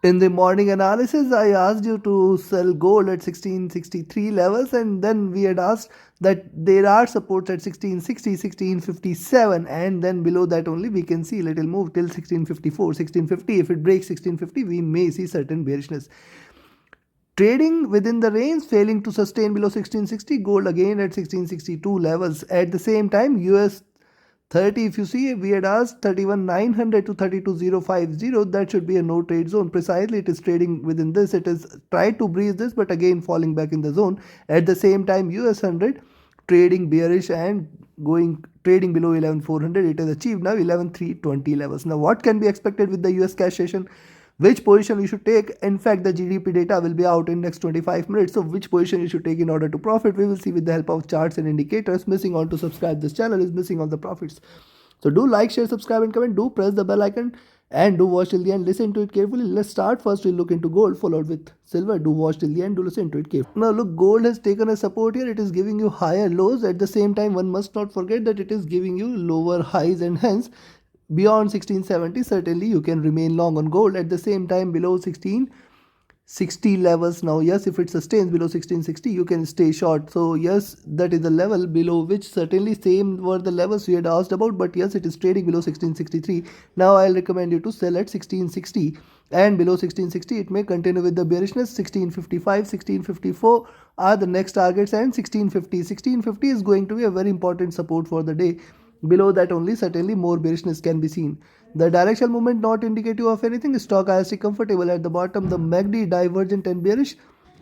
In the morning analysis, I asked you to sell gold at 1663 levels, and then we had asked that there are supports at 1660, 1657, and then below that only we can see little move till 1654, 1650. If it breaks 1650, we may see certain bearishness. Trading within the range, failing to sustain below 1660, gold again at 1662 levels. At the same time, US 30, if you see, we had asked 31,900 to 32,050. That should be a no trade zone. Precisely, it is trading within this. It is tried to breach this, but again falling back in the zone. At the same time, US 100 trading bearish and going trading below 11,400. It has achieved now 11,320 levels. Now, what can be expected with the US cash session? Which position you should take? In fact, the GDP data will be out in next 25 minutes. So which position you should take in order to profit, we will see with the help of charts and indicators. Missing on to subscribe this channel is missing on the profits. So do like, share, subscribe and comment. Do press the bell icon and do watch till the end. Listen to it carefully. Let's start. First we'll look into gold followed with silver. Do watch till the end. Do listen to it carefully. Now look, gold has taken a support here. It is giving you higher lows. At the same time, one must not forget that it is giving you lower highs, and hence beyond 1670 certainly you can remain long on gold. At the same time, below 1660 levels, now yes, if it sustains below 1660 you can stay short. So yes, that is the level below which certainly same were the levels we had asked about, but yes, it is trading below 1663. Now I'll recommend you to sell at 1660, and below 1660 it may continue with the bearishness. 1655, 1654 are the next targets, and 1650 is going to be a very important support for the day. Below that only certainly more bearishness can be seen. The directional movement not indicative of anything. Stochastic comfortable at the bottom. The MACD divergent and bearish,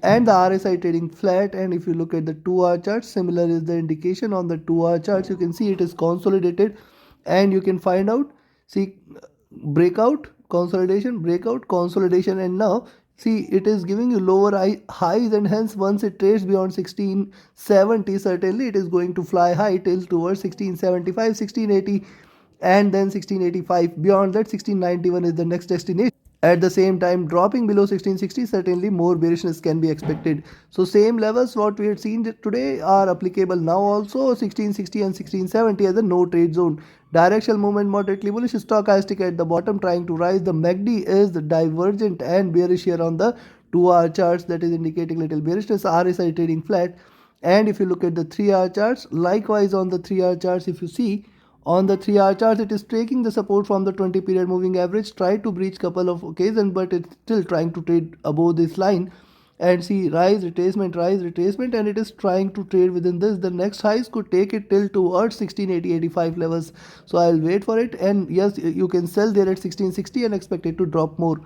and the RSI trading flat. And if you look at the 2-hour chart, similar is the indication on the 2-hour charts. You can see it is consolidated, and you can find out, see, breakout, consolidation, breakout, consolidation, and now see it is giving you lower highs, and hence once it trades beyond 1670 certainly it is going to fly high till towards 1675, 1680, and then 1685. Beyond that 1691 is the next destination. At the same time, dropping below 1660 certainly more bearishness can be expected. So same levels what we had seen today are applicable now also. 1660 and 1670 as a no trade zone. Directional movement moderately bullish. Stochastic at the bottom trying to rise. The MACD is divergent and bearish here on the 2-hour charts, that is indicating little bearishness. RSI trading flat. And if you look at the 3-hour charts, likewise on the 3-hour charts, if you see on the 3-hour chart, it is taking the support from the 20 period moving average. Tried to breach couple of occasions, but it's still trying to trade above this line. And see, rise, retracement, and it is trying to trade within this. The next highs could take it till towards 1680, 85 levels. So I'll wait for it. And yes, you can sell there at 1660 and expect it to drop more.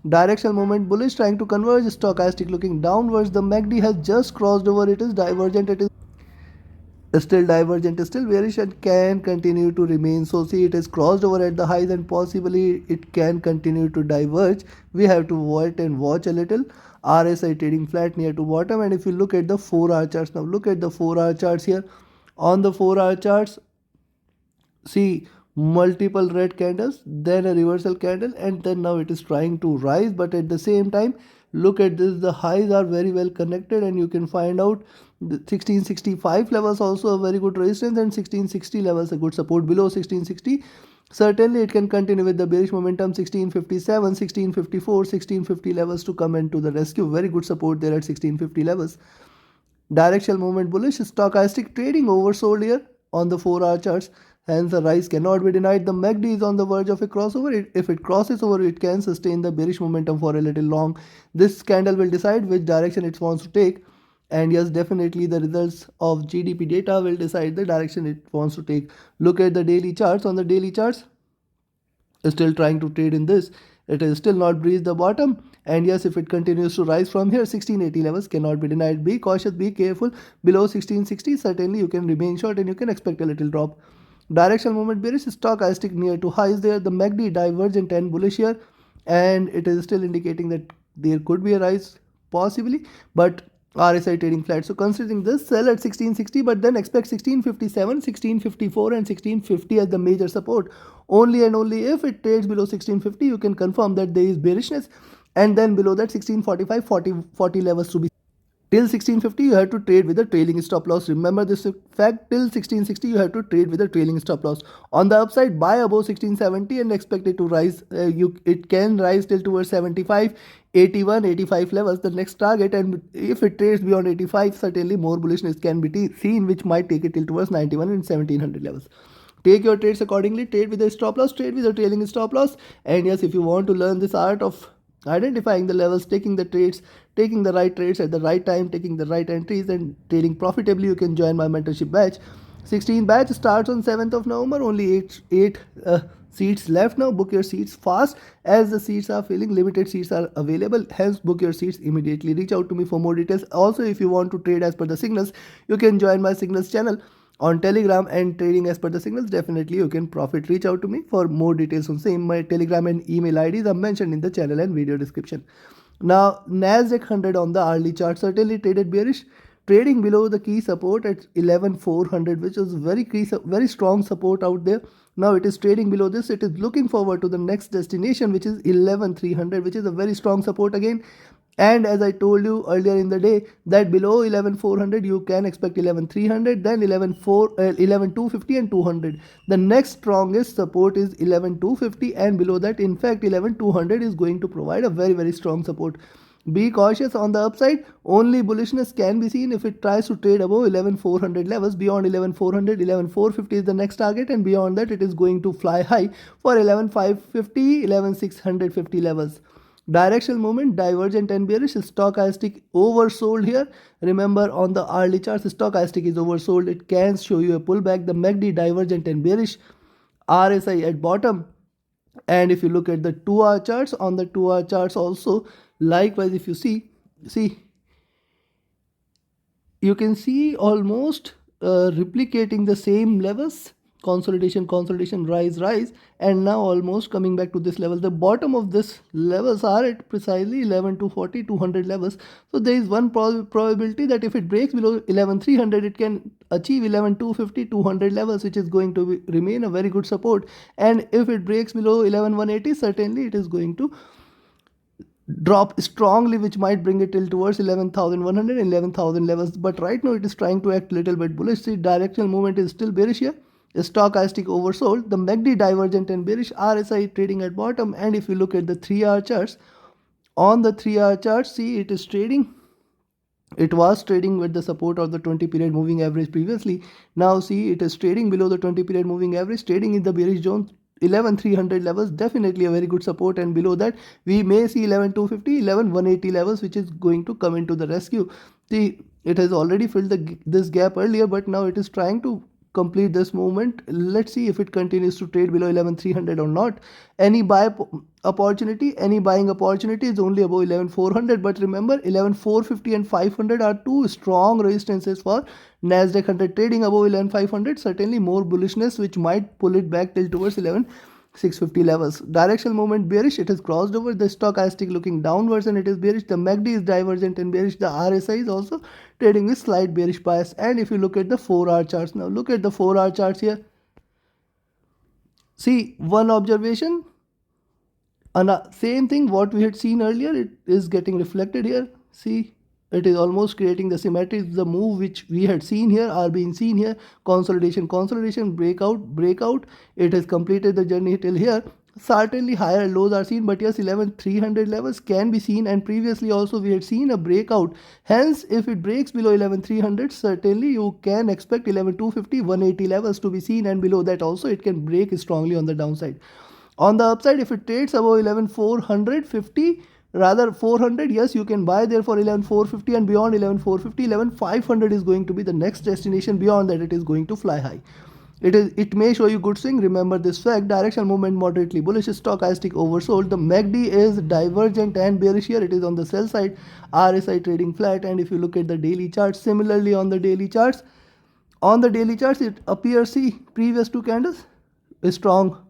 Directional movement bullish, trying to converge. Stochastic looking downwards. The MACD has just crossed over. It is divergent. It is still divergent, still bearish, and can continue to remain. So see, it is crossed over at the highs and possibly it can continue to diverge. We have to wait and watch a little. RSI trading flat near to bottom. And if you look at the 4-hour charts, now look at the 4-hour charts here. On the 4-hour charts, see multiple red candles, then a reversal candle, and then now it is trying to rise. But at the same time, look at this, the highs are very well connected, and you can find out the 1665 levels also a very good resistance, and 1660 levels a good support. Below 1660 certainly it can continue with the bearish momentum. 1657, 1654, 1650 levels to come into the rescue. Very good support there at 1650 levels. Directional movement bullish. Stochastic trading oversold here on the 4-hour charts. Hence the rise cannot be denied. The MACD is on the verge of a crossover. If it crosses over, it can sustain the bearish momentum for a little long. This candle will decide which direction it wants to take. And yes, definitely the results of GDP data will decide the direction it wants to take. Look at the daily charts. On the daily charts, still trying to trade in this. It is still not breached the bottom. And yes, if it continues to rise from here, 1680 levels cannot be denied. Be cautious, be careful. Below 1660, certainly you can remain short and you can expect a little drop. Directional movement bearish. Stochastic near to highs there. The MACD divergent and bullish here. And it is still indicating that there could be a rise possibly. But RSI trading flat. So considering this, sell at 1660, but then expect 1657, 1654 and 1650 as the major support. Only and only if it trades below 1650, you can confirm that there is bearishness. And then below that 1645, 40 levels to be. Till 1650 you have to trade with a trailing stop loss. Remember this fact, till 1660 you have to trade with a trailing stop loss. On the upside, buy above 1670 and expect it to rise. It can rise till towards 75, 81, 85 levels, the next target, and if it trades beyond 85, certainly more bullishness can be seen, which might take it till towards 91 and 1700 levels. Take your trades accordingly. Trade with a stop loss, trade with a trailing stop loss. And yes, if you want to learn this art of identifying the levels, taking the trades, taking the right trades at the right time, taking the right entries, and trading profitably, you can join my mentorship batch. 16 batch starts on 7th of November. Only 8 seats left now. Book your seats fast, as the seats are filling. Limited seats are available, hence book your seats immediately. Reach out to me for more details. Also, if you want to trade as per the signals, you can join my signals channel on Telegram and trading as per the signals. Definitely you can profit. Reach out to me for more details on same. My Telegram and email IDs are mentioned in the channel and video description. Now Nasdaq 100 on the hourly chart certainly traded bearish, trading below the key support at 11,400, which was very strong support out there. Now it is trading below this. It is looking forward to the next destination, which is 11,300, which is a very strong support again. And as I told you earlier in the day, that below 11,400 you can expect 11,300, then 11,250 and 200. The next strongest support is 11,250, and below that, in fact, 11,200 is going to provide a very strong support. Be cautious on the upside. Only bullishness can be seen if it tries to trade above 11,400 levels. Beyond 11,400, 11,450 is the next target, and beyond that it is going to fly high for 11,550, 11,650 levels. Directional movement, divergent and bearish. Stochastic oversold here. Remember, on the hourly charts, stochastic is oversold. It can show you a pullback. The MACD divergent and bearish. RSI at bottom. And if you look at the 2-hour charts, on the 2-hour charts also, likewise, if you see, you can see almost replicating the same levels. Consolidation, rise, and now almost coming back to this level. The bottom of this levels are at precisely 11,240, 200 levels. So there is one probability that if it breaks below 11,300, it can achieve 11,250, 200 levels, which is going to remain a very good support. And if it breaks below 11,180, certainly it is going to drop strongly, which might bring it till towards 11,100 and 11,000 levels. But right now it is trying to act a little bit bullish. See, directional movement is still bearish here. Stochastic oversold, the MACD divergent and bearish, RSI trading at bottom. And if you look at the 3-hour charts, on the 3-hour chart, see, it is trading. It was trading with the support of the 20 period moving average previously. Now see, it is trading below the 20 period moving average, trading in the bearish zone. 11,300 levels, definitely a very good support, and below that we may see 11,250, 11,180 levels, which is going to come into the rescue. See, it has already filled this gap earlier, but now it is trying to complete this movement. Let's see if it continues to trade below 11,300 or not. Any buying opportunity is only above 11,400, but remember, 11,450 and 500 are two strong resistances for Nasdaq 100. Trading above 11,500, certainly more bullishness, which might pull it back till towards 11,650 levels. Directional movement bearish, it has crossed over. The stochastic looking downwards and it is bearish. The MACD is divergent and bearish. The RSI is also trading with slight bearish bias. And if you look at the 4-hour charts, now look at the 4-hour charts here. See, one observation, same thing what we had seen earlier, it is getting reflected here. See, it is almost creating the symmetry. The move which we had seen here are being seen here. Consolidation, breakout. It has completed the journey till here. Certainly higher lows are seen, but yes, 11,300 levels can be seen, and previously also we had seen a breakout. Hence, if it breaks below 11,300, certainly you can expect 11,250, 180 levels to be seen, and below that also it can break strongly on the downside. On the upside, if it trades above 11,450, rather 400, yes, you can buy there for 11,450, and beyond 11,450, 11,500 is going to be the next destination. Beyond that, it is going to fly high. It may show you good swing. Remember this fact. Directional movement moderately bullish, stochastic oversold. The MACD is divergent and bearish here. It is on the sell side. RSI trading flat. And if you look at the daily charts, similarly on the daily charts, it appears, see, previous two candles, a strong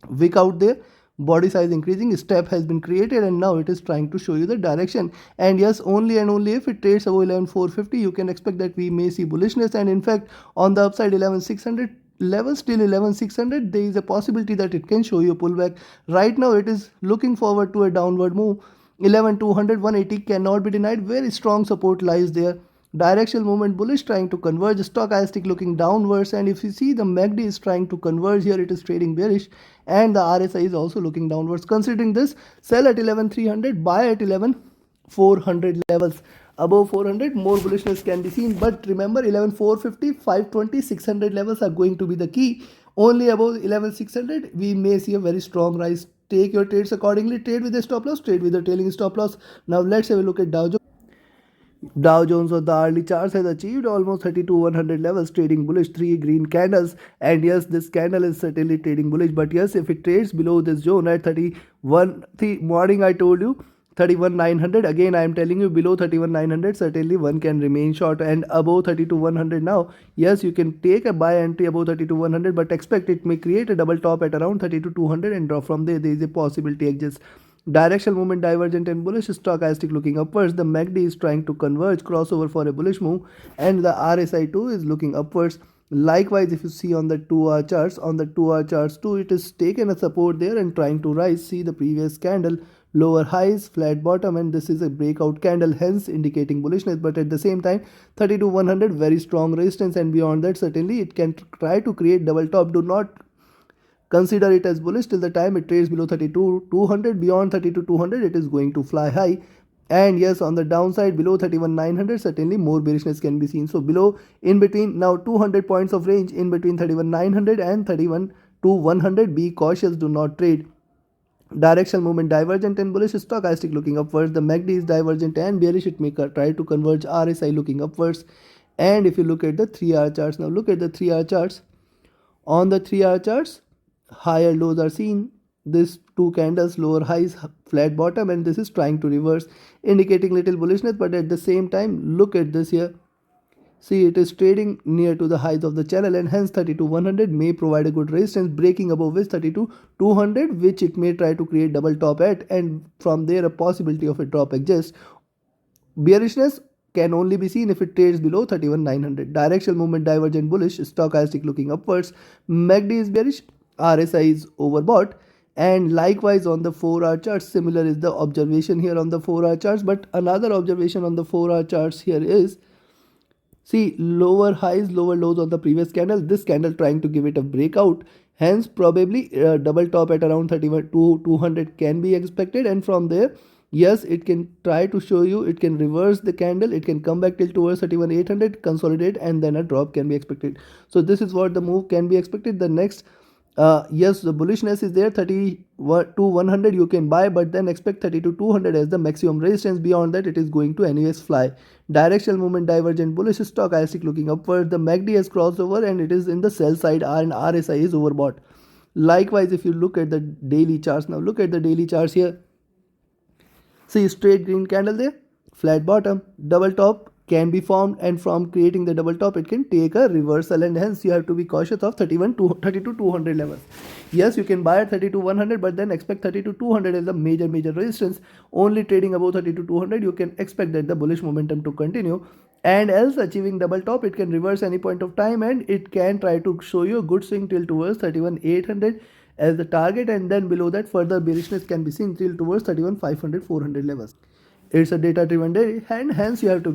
wick out there. Body size increasing, step has been created, and now it is trying to show you the direction. And yes, only and only if it trades above 11,450, you can expect that we may see bullishness. And in fact, on the upside, 11,600 levels till 11,600, there is a possibility that it can show you a pullback. Right now, it is looking forward to a downward move. 11,200, 180 cannot be denied. Very strong support lies there. Directional movement bullish trying to converge, stochastic looking downwards, and if you see the MACD is trying to converge here, it is trading bearish, and the RSI is also looking downwards. Considering this, sell at 11,300, buy at 11,400 levels. Above 400 more bullishness can be seen, but remember 11,450, 520, 600 levels are going to be the key. Only above 11,600 we may see a very strong rise. Take your trades accordingly. Trade with a stop loss, trade with a trailing stop loss. Now let's have a look at Dow Jones. Dow Jones on the hourly charts has achieved almost 32,100 levels, trading bullish, 3 green candles, and yes, this candle is certainly trading bullish, but yes, if it trades below this zone at 31, the morning I told you 31,900, again I am telling you below 31,900 certainly one can remain short, and above 32,100 now, yes, you can take a buy entry above 32,100, but expect it may create a double top at around 32,200 and drop from there. There is a possibility exists. Directional movement divergent and bullish, stochastic looking upwards. The MACD is trying to converge, crossover for a bullish move, and the RSI too is looking upwards. Likewise, if you see on the 2-hour charts, too, it is taken a support there and trying to rise. See the previous candle, lower highs, flat bottom, and this is a breakout candle, hence indicating bullishness. But at the same time, 32,100 very strong resistance, and beyond that certainly it can try to create double top. Do not consider it as bullish till the time it trades below 32,200. Beyond 32,200 it is going to fly high, and yes, on the downside below 31,900 certainly more bearishness can be seen. So below, in between, now 200 points of range in between 31,900 and 31,100. Be cautious, do not trade. Directional movement divergent and bullish, stochastic looking upwards. The MACD is divergent and bearish, it may try to converge. RSI looking upwards. And if you look at the 3-hour charts, now look at the 3-hour charts. On the 3-hour charts, higher lows are seen. This 2 candles, lower highs, flat bottom, and this is trying to reverse, indicating little bullishness. But at the same time, look at this here. See, it is trading near to the highs of the channel, and hence 32,100 may provide a good resistance, breaking above which 32,200, which it may try to create double top at, and from there a possibility of a drop exists. Bearishness can only be seen if it trades below 31,900. Directional movement divergent bullish, stochastic looking upwards. MACD is bearish, RSI is overbought, and likewise on the 4-hour charts, similar is the observation here on the 4-hour charts. But another observation on the 4-hour charts here is, see, lower highs, lower lows on the previous candle. This candle trying to give it a breakout, hence probably a double top at around 32,200 can be expected, and from there, yes, it can try to show you, it can reverse the candle, it can come back till towards 31,800, consolidate, and then a drop can be expected. So this is what the move can be expected. The next, yes, the bullishness is there, 32,100 you can buy, but then expect 32,200 as the maximum resistance. Beyond that, it is going to anyways fly. Directional movement divergent bullish, stochastic looking upward. The MACD has crossed over and it is in the sell side, and RSI is overbought. Likewise, if you look at the daily charts, now look at the daily charts here. See, straight green candle there, flat bottom, double top can be formed, and from creating the double top it can take a reversal, and hence you have to be cautious of 32,200 levels. Yes, you can buy at 32,100, but then expect 32,200 as the major resistance. Only trading above 32,200 you can expect that the bullish momentum to continue, and else achieving double top it can reverse any point of time, and it can try to show you a good swing till towards 31,800 as the target, and then below that further bearishness can be seen till towards 31,500, 400 levels. It's a data driven day, and hence you have to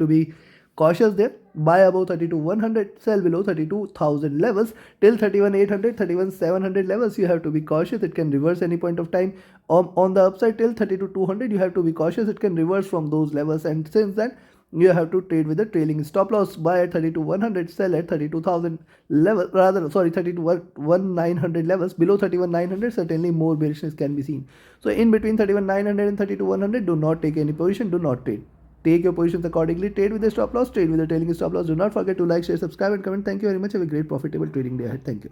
be cautious there. Buy above 32,100, sell below 32,000 levels. Till 31,800, 31,700 levels you have to be cautious, it can reverse any point of time. On the upside till 32,200 you have to be cautious, it can reverse from those levels, and since then you have to trade with a trailing stop loss. Buy at 32,100, sell at 32,000 level, rather sorry 32,900 levels. Below 31,900 certainly more bearishness can be seen. So in between 31,900 and 32,100 do not take any position, do not trade. Take your positions accordingly. Trade with a stop loss, trade with a trailing stop loss. Do not forget to like, share, subscribe, and comment. Thank you very much. Have a great profitable trading day ahead. Thank you.